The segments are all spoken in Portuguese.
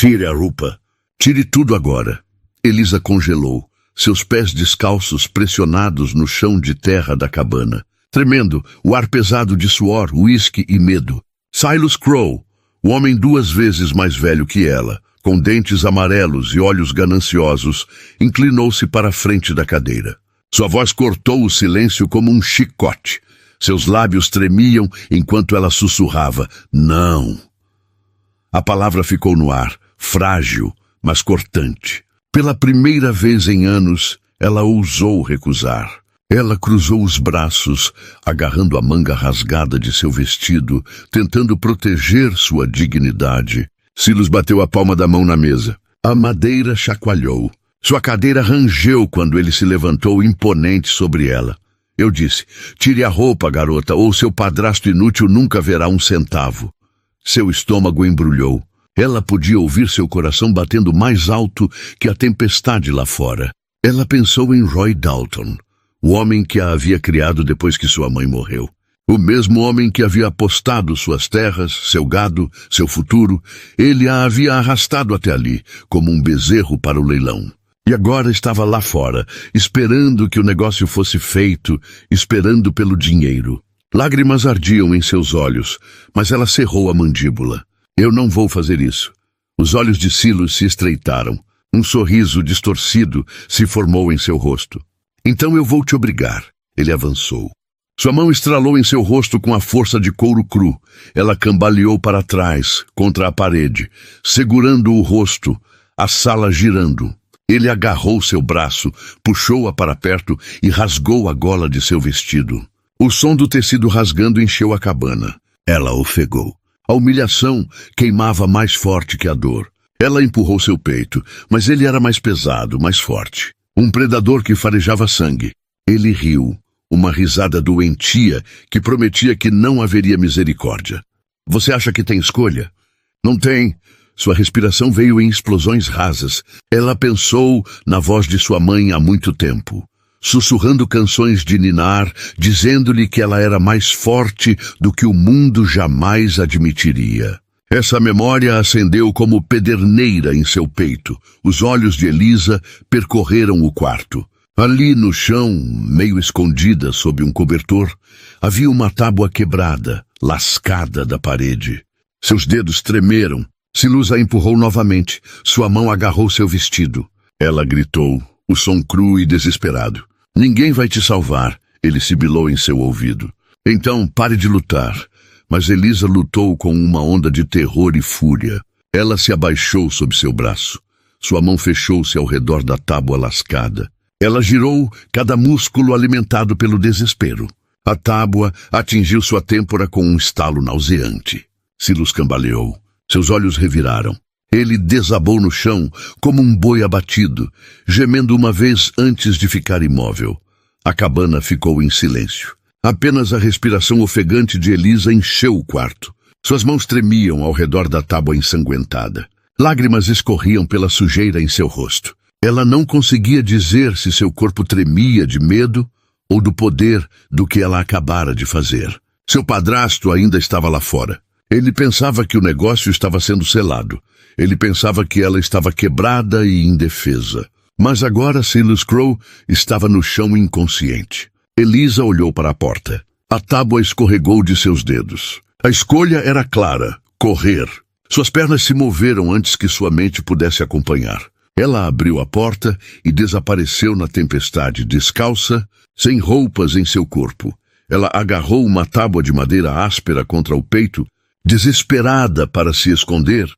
Tire a roupa. Tire tudo agora. Elisa congelou, seus pés descalços pressionados no chão de terra da cabana. Tremendo, o ar pesado de suor, uísque e medo. Silas Crowe, o homem 2 vezes mais velho que ela, com dentes amarelos e olhos gananciosos, inclinou-se para a frente da cadeira. Sua voz cortou o silêncio como um chicote. Seus lábios tremiam enquanto ela sussurrava, não. A palavra ficou no ar, frágil, mas cortante. Pela primeira vez em anos, ela ousou recusar. Ela cruzou os braços, agarrando a manga rasgada de seu vestido, tentando proteger sua dignidade. Silas bateu a palma da mão na mesa. A madeira chacoalhou. Sua cadeira rangeu quando ele se levantou imponente sobre ela. Eu disse, tire a roupa, garota, ou seu padrasto inútil nunca verá um centavo. Seu estômago embrulhou. Ela podia ouvir seu coração batendo mais alto que a tempestade lá fora. Ela pensou em Roy Dalton, o homem que a havia criado depois que sua mãe morreu. O mesmo homem que havia apostado suas terras, seu gado, seu futuro. Ele a havia arrastado até ali, como um bezerro para o leilão. E agora estava lá fora, esperando que o negócio fosse feito, esperando pelo dinheiro. Lágrimas ardiam em seus olhos, mas ela cerrou a mandíbula. Eu não vou fazer isso. Os olhos de Silas se estreitaram. Um sorriso distorcido se formou em seu rosto. Então eu vou te obrigar. Ele avançou. Sua mão estralou em seu rosto com a força de couro cru. Ela cambaleou para trás, contra a parede, segurando o rosto, a sala girando. Ele agarrou seu braço, puxou-a para perto e rasgou a gola de seu vestido. O som do tecido rasgando encheu a cabana. Ela ofegou. A humilhação queimava mais forte que a dor. Ela empurrou seu peito, mas ele era mais pesado, mais forte. Um predador que farejava sangue. Ele riu, uma risada doentia que prometia que não haveria misericórdia. Você acha que tem escolha? Não tem. Sua respiração veio em explosões rasas. Ela pensou na voz de sua mãe há muito tempo, sussurrando canções de ninar, dizendo-lhe que ela era mais forte do que o mundo jamais admitiria. Essa memória acendeu como pederneira em seu peito. Os olhos de Elisa percorreram o quarto. Ali no chão, meio escondida sob um cobertor, havia uma tábua quebrada, lascada da parede. Seus dedos tremeram. Silas a empurrou novamente. Sua mão agarrou seu vestido. Ela gritou, o som cru e desesperado. Ninguém vai te salvar, ele sibilou em seu ouvido. Então, pare de lutar. Mas Elisa lutou com uma onda de terror e fúria. Ela se abaixou sob seu braço. Sua mão fechou-se ao redor da tábua lascada. Ela girou, cada músculo alimentado pelo desespero. A tábua atingiu sua têmpora com um estalo nauseante. Silas cambaleou. Seus olhos reviraram. Ele desabou no chão como um boi abatido, gemendo uma vez antes de ficar imóvel. A cabana ficou em silêncio. Apenas a respiração ofegante de Elisa encheu o quarto. Suas mãos tremiam ao redor da tábua ensanguentada. Lágrimas escorriam pela sujeira em seu rosto. Ela não conseguia dizer se seu corpo tremia de medo ou do poder do que ela acabara de fazer. Seu padrasto ainda estava lá fora. Ele pensava que o negócio estava sendo selado. Ele pensava que ela estava quebrada e indefesa. Mas agora Silas Crowe estava no chão inconsciente. Elisa olhou para a porta. A tábua escorregou de seus dedos. A escolha era clara: correr. Suas pernas se moveram antes que sua mente pudesse acompanhar. Ela abriu a porta e desapareceu na tempestade, descalça, sem roupas em seu corpo. Ela agarrou uma tábua de madeira áspera contra o peito, desesperada para se esconder,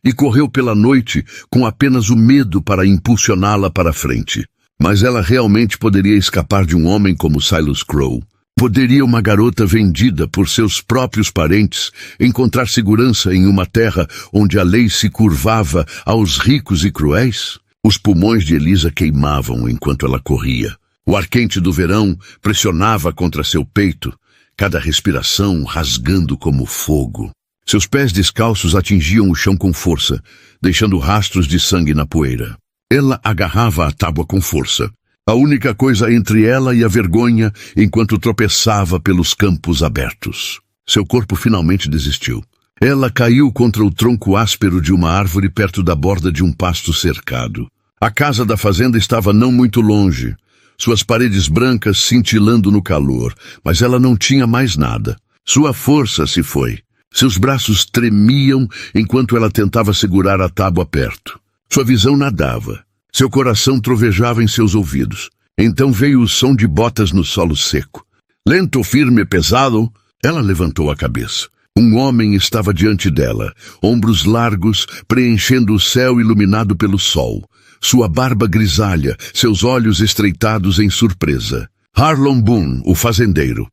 e correu pela noite com apenas o medo para impulsioná-la para frente. Mas ela realmente poderia escapar de um homem como Silas Crowe? Poderia uma garota vendida por seus próprios parentes encontrar segurança em uma terra onde a lei se curvava aos ricos e cruéis? Os pulmões de Elisa queimavam enquanto ela corria. O ar quente do verão pressionava contra seu peito, cada respiração rasgando como fogo. Seus pés descalços atingiam o chão com força, deixando rastros de sangue na poeira. Ela agarrava a tábua com força, a única coisa entre ela e a vergonha enquanto tropeçava pelos campos abertos. Seu corpo finalmente desistiu. Ela caiu contra o tronco áspero de uma árvore perto da borda de um pasto cercado. A casa da fazenda estava não muito longe, suas paredes brancas cintilando no calor, mas ela não tinha mais nada. Sua força se foi. Seus braços tremiam enquanto ela tentava segurar a tábua perto. Sua visão nadava. Seu coração trovejava em seus ouvidos. Então veio o som de botas no solo seco. Lento, firme, pesado, ela levantou a cabeça. Um homem estava diante dela, ombros largos, preenchendo o céu iluminado pelo sol. Sua barba grisalha, seus olhos estreitados em surpresa. Harlon Boone, o fazendeiro.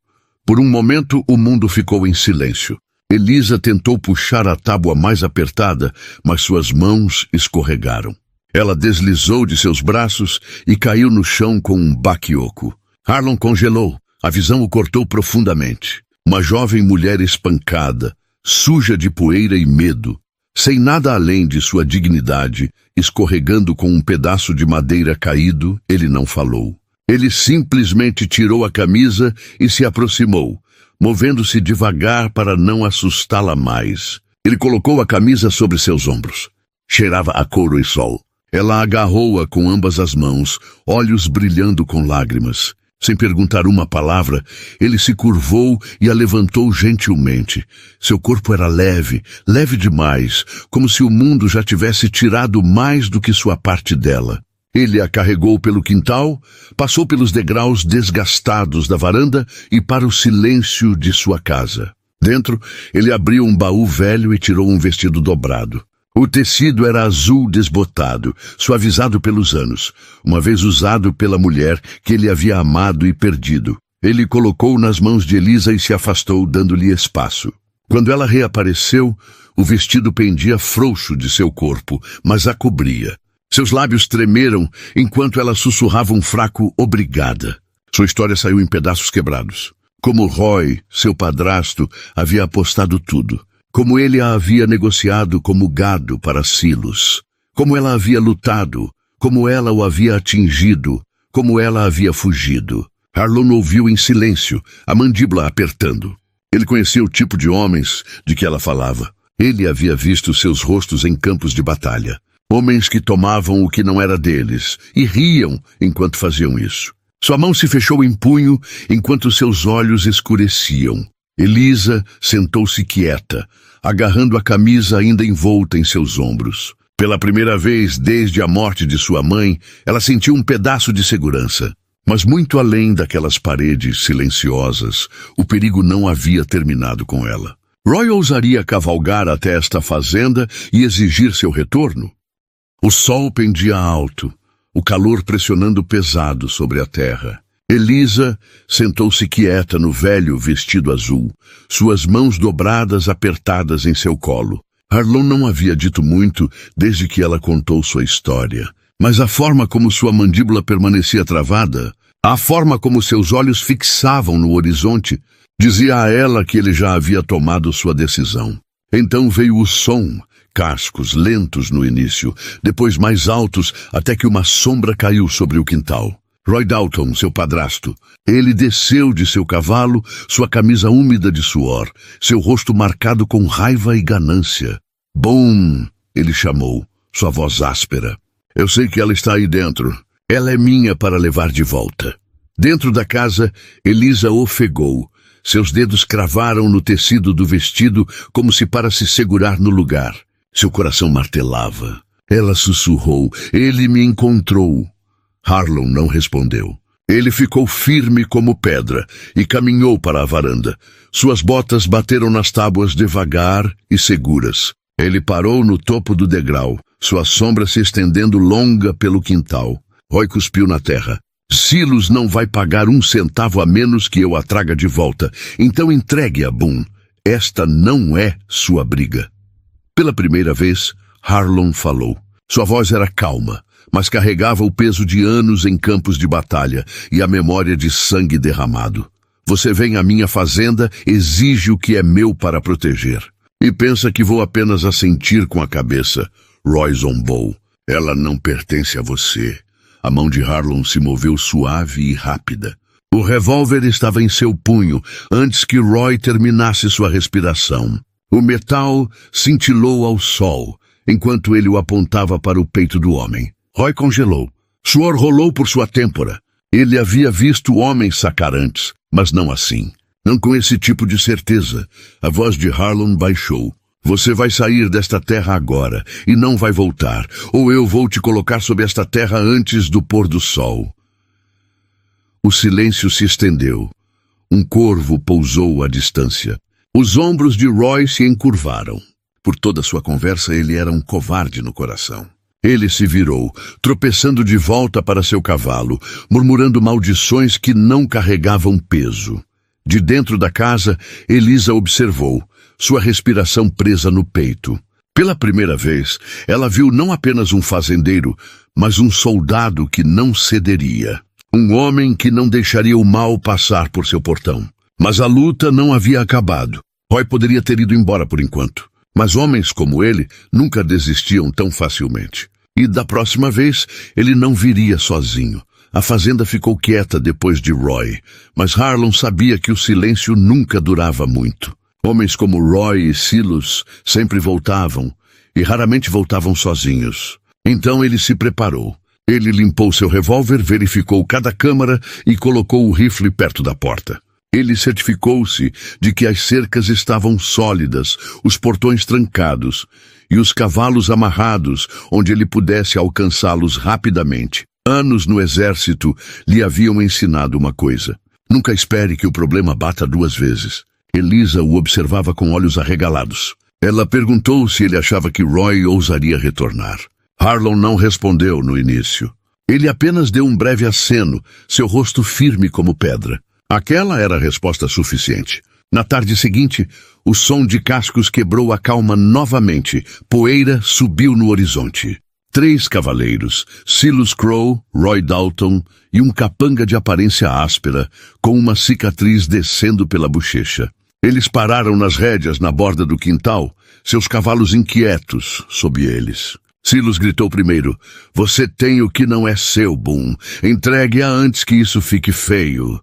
Por um momento, o mundo ficou em silêncio. Elisa tentou puxar a tábua mais apertada, mas suas mãos escorregaram. Ela deslizou de seus braços e caiu no chão com um baque oco. Harlon congelou. A visão o cortou profundamente. Uma jovem mulher espancada, suja de poeira e medo, sem nada além de sua dignidade, escorregando com um pedaço de madeira caído, ele não falou. Ele simplesmente tirou a camisa e se aproximou, movendo-se devagar para não assustá-la mais. Ele colocou a camisa sobre seus ombros. Cheirava a couro e sol. Ela agarrou-a com ambas as mãos, olhos brilhando com lágrimas. Sem perguntar uma palavra, ele se curvou e a levantou gentilmente. Seu corpo era leve, leve demais, como se o mundo já tivesse tirado mais do que sua parte dela. Ele a carregou pelo quintal, passou pelos degraus desgastados da varanda e para o silêncio de sua casa. Dentro, ele abriu um baú velho e tirou um vestido dobrado. O tecido era azul desbotado, suavizado pelos anos, uma vez usado pela mulher que ele havia amado e perdido. Ele colocou nas mãos de Elisa e se afastou, dando-lhe espaço. Quando ela reapareceu, o vestido pendia frouxo de seu corpo, mas a cobria. Seus lábios tremeram enquanto ela sussurrava um fraco obrigada. Sua história saiu em pedaços quebrados. Como Roy, seu padrasto, havia apostado tudo. Como ele a havia negociado como gado para Silos. Como ela havia lutado. Como ela o havia atingido. Como ela havia fugido. Harlon ouviu em silêncio, a mandíbula apertando. Ele conhecia o tipo de homens de que ela falava. Ele havia visto seus rostos em campos de batalha. Homens que tomavam o que não era deles e riam enquanto faziam isso. Sua mão se fechou em punho enquanto seus olhos escureciam. Elisa sentou-se quieta, agarrando a camisa ainda envolta em seus ombros. Pela primeira vez desde a morte de sua mãe, ela sentiu um pedaço de segurança. Mas muito além daquelas paredes silenciosas, o perigo não havia terminado com ela. Roy ousaria cavalgar até esta fazenda e exigir seu retorno? O sol pendia alto, o calor pressionando pesado sobre a terra. Elisa sentou-se quieta no velho vestido azul, suas mãos dobradas apertadas em seu colo. Harlon não havia dito muito desde que ela contou sua história, mas a forma como sua mandíbula permanecia travada, a forma como seus olhos fixavam no horizonte, dizia a ela que ele já havia tomado sua decisão. Então veio o som, cascos lentos no início, depois mais altos até que uma sombra caiu sobre o quintal. Roy Dalton, seu padrasto. Ele desceu de seu cavalo, sua camisa úmida de suor, seu rosto marcado com raiva e ganância. Boone, ele chamou, sua voz áspera. Eu sei que ela está aí dentro. Ela é minha para levar de volta. Dentro da casa, Elisa ofegou. Seus dedos cravaram no tecido do vestido como se para se segurar no lugar. Seu coração martelava. Ela sussurrou, ele me encontrou. Harlon não respondeu. Ele ficou firme como pedra e caminhou para a varanda. Suas botas bateram nas tábuas devagar e seguras. Ele parou no topo do degrau, sua sombra se estendendo longa pelo quintal. Roy cuspiu na terra. Silos não vai pagar 1 centavo a menos que eu a traga de volta. Então entregue-a, Boone. Esta não é sua briga. Pela primeira vez, Harlon falou. Sua voz era calma, mas carregava o peso de anos em campos de batalha e a memória de sangue derramado. Você vem à minha fazenda, exige o que é meu para proteger. E pensa que vou apenas assentir com a cabeça. Roy zombou. Ela não pertence a você. A mão de Harlon se moveu suave e rápida. O revólver estava em seu punho antes que Roy terminasse sua respiração. O metal cintilou ao sol, enquanto ele o apontava para o peito do homem. Roy congelou. Suor rolou por sua têmpora. Ele havia visto homens sacar antes, mas não assim. Não com esse tipo de certeza. A voz de Harlon baixou. Você vai sair desta terra agora, e não vai voltar, ou eu vou te colocar sob esta terra antes do pôr do sol. O silêncio se estendeu. Um corvo pousou à distância. Os ombros de Roy se encurvaram. Por toda sua conversa, ele era um covarde no coração. Ele se virou, tropeçando de volta para seu cavalo, murmurando maldições que não carregavam peso. De dentro da casa, Elisa observou, sua respiração presa no peito. Pela primeira vez, ela viu não apenas um fazendeiro, mas um soldado que não cederia. Um homem que não deixaria o mal passar por seu portão. Mas a luta não havia acabado. Roy poderia ter ido embora por enquanto. Mas homens como ele nunca desistiam tão facilmente. E da próxima vez, ele não viria sozinho. A fazenda ficou quieta depois de Roy, mas Harlon sabia que o silêncio nunca durava muito. Homens como Roy e Silas sempre voltavam, e raramente voltavam sozinhos. Então ele se preparou. Ele limpou seu revólver, verificou cada câmara e colocou o rifle perto da porta. Ele certificou-se de que as cercas estavam sólidas, os portões trancados e os cavalos amarrados onde ele pudesse alcançá-los rapidamente. Anos no exército lhe haviam ensinado uma coisa. Nunca espere que o problema bata duas vezes. Elisa o observava com olhos arregalados. Ela perguntou se ele achava que Roy ousaria retornar. Harlon não respondeu no início. Ele apenas deu um breve aceno, seu rosto firme como pedra. Aquela era a resposta suficiente. Na tarde seguinte, o som de cascos quebrou a calma novamente. Poeira subiu no horizonte. 3 cavaleiros, Silas Crow, Roy Dalton e um capanga de aparência áspera, com uma cicatriz descendo pela bochecha. Eles pararam nas rédeas na borda do quintal, seus cavalos inquietos sob eles. Silas gritou primeiro, "Você tem o que não é seu, Boom. Entregue-a antes que isso fique feio."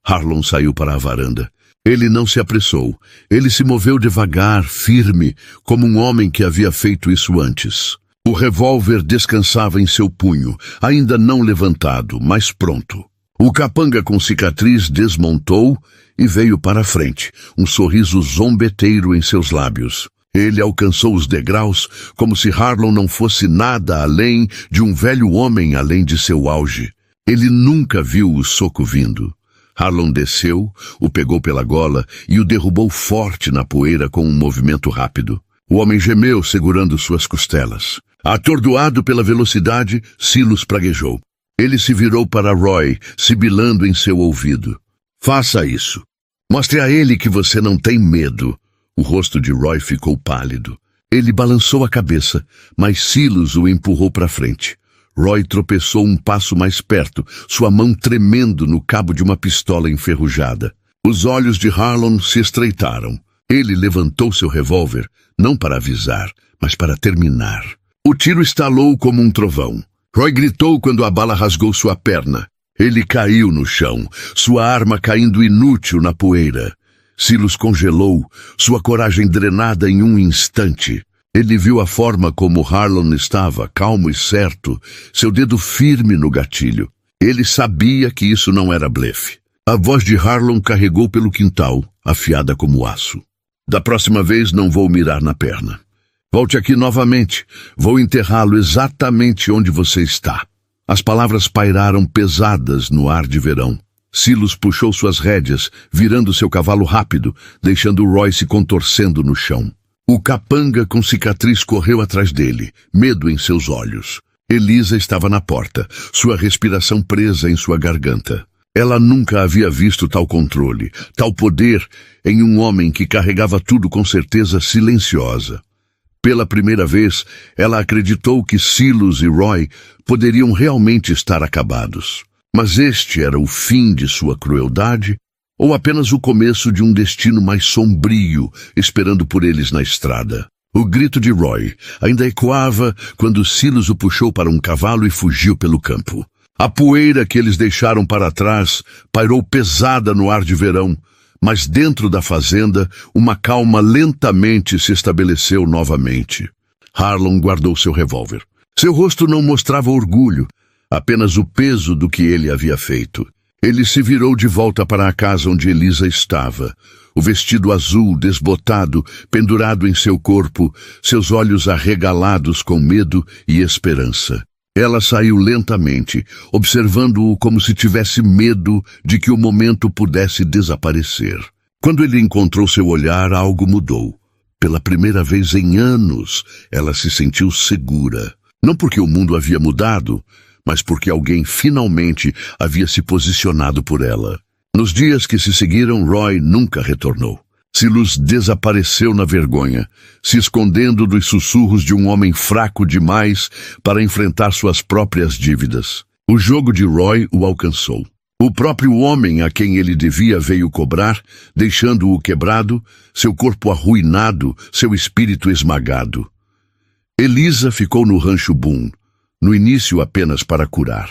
Harlon saiu para a varanda. Ele não se apressou. Ele se moveu devagar, firme, como um homem que havia feito isso antes. O revólver descansava em seu punho, ainda não levantado, mas pronto. O capanga com cicatriz desmontou e veio para a frente, um sorriso zombeteiro em seus lábios. Ele alcançou os degraus como se Harlon não fosse nada além de um velho homem além de seu auge. Ele nunca viu o soco vindo. Harlon desceu, o pegou pela gola e o derrubou forte na poeira com um movimento rápido. O homem gemeu segurando suas costelas. Atordoado pela velocidade, Silas praguejou. Ele se virou para Roy, sibilando em seu ouvido. "Faça isso. Mostre a ele que você não tem medo." O rosto de Roy ficou pálido. Ele balançou a cabeça, mas Silas o empurrou para frente. Roy tropeçou um passo mais perto, sua mão tremendo no cabo de uma pistola enferrujada. Os olhos de Harlon se estreitaram. Ele levantou seu revólver, não para avisar, mas para terminar. O tiro estalou como um trovão. Roy gritou quando a bala rasgou sua perna. Ele caiu no chão, sua arma caindo inútil na poeira. Silas congelou, sua coragem drenada em um instante. Ele viu a forma como Harlon estava, calmo e certo, seu dedo firme no gatilho. Ele sabia que isso não era blefe. A voz de Harlon carregou pelo quintal, afiada como aço. "Da próxima vez não vou mirar na perna. Volte aqui novamente. Vou enterrá-lo exatamente onde você está." As palavras pairaram pesadas no ar de verão. Silas puxou suas rédeas, virando seu cavalo rápido, deixando Roy se contorcendo no chão. O capanga com cicatriz correu atrás dele, medo em seus olhos. Elisa estava na porta, sua respiração presa em sua garganta. Ela nunca havia visto tal controle, tal poder em um homem que carregava tudo com certeza silenciosa. Pela primeira vez, ela acreditou que Silas e Roy poderiam realmente estar acabados. Mas este era o fim de sua crueldade ou apenas o começo de um destino mais sombrio esperando por eles na estrada? O grito de Roy ainda ecoava quando Silas o puxou para um cavalo e fugiu pelo campo. A poeira que eles deixaram para trás pairou pesada no ar de verão, Mas dentro da fazenda, uma calma lentamente se estabeleceu novamente. Harlon guardou seu revólver. Seu rosto não mostrava orgulho, apenas o peso do que ele havia feito. Ele se virou de volta para a casa onde Elisa estava. O vestido azul, desbotado, pendurado em seu corpo, seus olhos arregalados com medo e esperança. Ela saiu lentamente, observando-o como se tivesse medo de que o momento pudesse desaparecer. Quando ele encontrou seu olhar, algo mudou. Pela primeira vez em anos, ela se sentiu segura. Não porque o mundo havia mudado, mas porque alguém finalmente havia se posicionado por ela. Nos dias que se seguiram, Roy nunca retornou. Silas desapareceu na vergonha, se escondendo dos sussurros de um homem fraco demais para enfrentar suas próprias dívidas. O jogo de Roy o alcançou. O próprio homem a quem ele devia veio cobrar, deixando-o quebrado, seu corpo arruinado, seu espírito esmagado. Elisa ficou no rancho Boone, no início apenas para curar.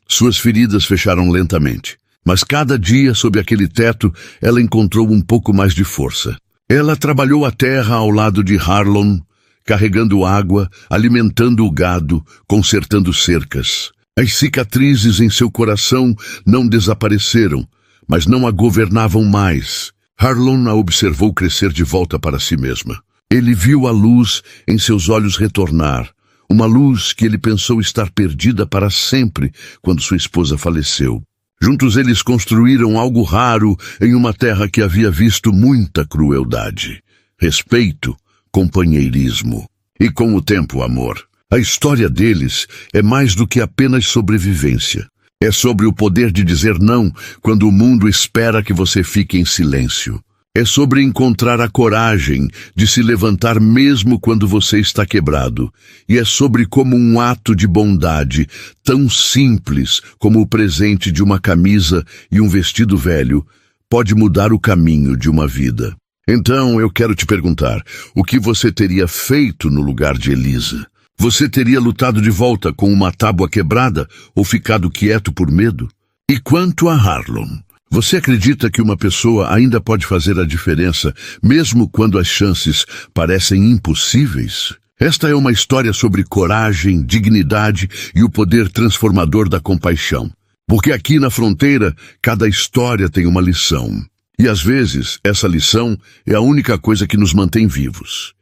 Suas feridas fecharam lentamente. Mas cada dia, sob aquele teto, ela encontrou um pouco mais de força. Ela trabalhou a terra ao lado de Harlon, carregando água, alimentando o gado, consertando cercas. As cicatrizes em seu coração não desapareceram, mas não a governavam mais. Harlon a observou crescer de volta para si mesma. Ele viu a luz em seus olhos retornar, uma luz que ele pensou estar perdida para sempre quando sua esposa faleceu. Juntos eles construíram algo raro em uma terra que havia visto muita crueldade. Respeito, companheirismo e, com o tempo, amor. A história deles é mais do que apenas sobrevivência. É sobre o poder de dizer não quando o mundo espera que você fique em silêncio. É sobre encontrar a coragem de se levantar mesmo quando você está quebrado. E é sobre como um ato de bondade, tão simples como o presente de uma camisa e um vestido velho, pode mudar o caminho de uma vida. Então eu quero te perguntar, o que você teria feito no lugar de Elisa? Você teria lutado de volta com uma tábua quebrada ou ficado quieto por medo? E quanto a Harlon? Você acredita que uma pessoa ainda pode fazer a diferença, mesmo quando as chances parecem impossíveis? Esta é uma história sobre coragem, dignidade e o poder transformador da compaixão. Porque aqui na fronteira, cada história tem uma lição. E às vezes, essa lição é a única coisa que nos mantém vivos.